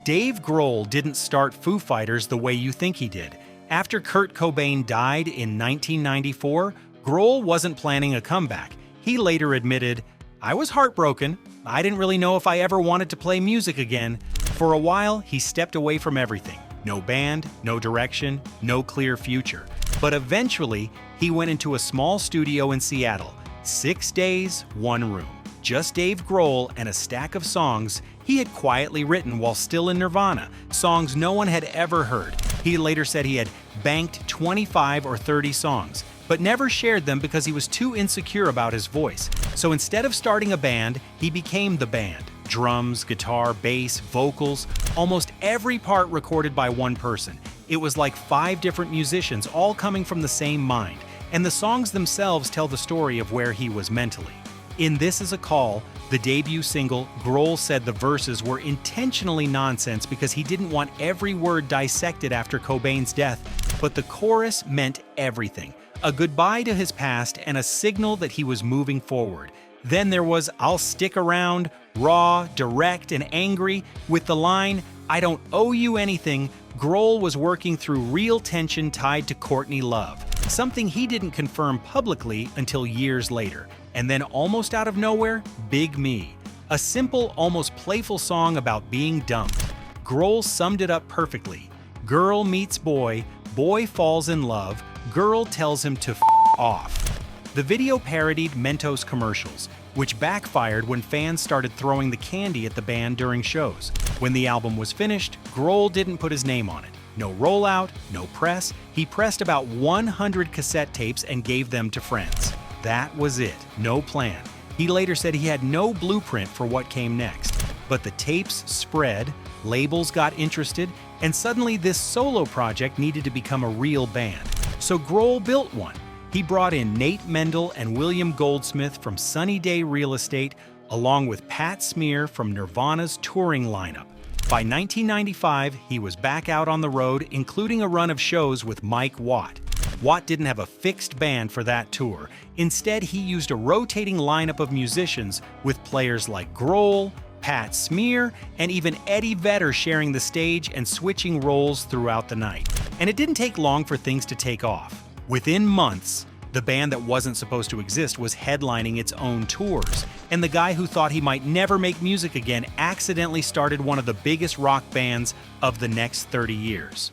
Dave Grohl didn't start Foo Fighters the way you think he did. After Kurt Cobain died in 1994, Grohl wasn't planning a comeback. He later admitted, "I was heartbroken. I didn't really know if I ever wanted to play music again." For a while, he stepped away from everything. No band, no direction, no clear future. But eventually, he went into a small studio in Seattle. 6 days, 1 room. Just Dave Grohl and a stack of songs he had quietly written while still in Nirvana, songs no one had ever heard. He later said he had banked 25 or 30 songs, but never shared them because he was too insecure about his voice. So instead of starting a band, he became the band. Drums, guitar, bass, vocals, almost every part recorded by one person. It was like 5 different musicians all coming from the same mind, and the songs themselves tell the story of where he was mentally. In This Is a Call, the debut single, Grohl said the verses were intentionally nonsense because he didn't want every word dissected after Cobain's death, but the chorus meant everything. A goodbye to his past and a signal that he was moving forward. Then there was I'll Stick Around, raw, direct, and angry, with the line, "I don't owe you anything." Grohl was working through real tension tied to Courtney Love, something he didn't confirm publicly until years later. And then almost out of nowhere, Big Me, a simple, almost playful song about being dumped. Grohl summed it up perfectly. Girl meets boy, boy falls in love, girl tells him to f off. The video parodied Mentos commercials, which backfired when fans started throwing the candy at the band during shows. When the album was finished, Grohl didn't put his name on it. No rollout, no press. He pressed about 100 cassette tapes and gave them to friends. That was it, no plan. He later said he had no blueprint for what came next. But the tapes spread, labels got interested, and suddenly this solo project needed to become a real band. So Grohl built one. He brought in Nate Mendel and William Goldsmith from Sunny Day Real Estate, along with Pat Smear from Nirvana's touring lineup. By 1995, he was back out on the road, including a run of shows with Mike Watt. Watt didn't have a fixed band for that tour. Instead, he used a rotating lineup of musicians with players like Grohl, Pat Smear, and even Eddie Vedder sharing the stage and switching roles throughout the night. And it didn't take long for things to take off. Within months, the band that wasn't supposed to exist was headlining its own tours, and the guy who thought he might never make music again accidentally started one of the biggest rock bands of the next 30 years.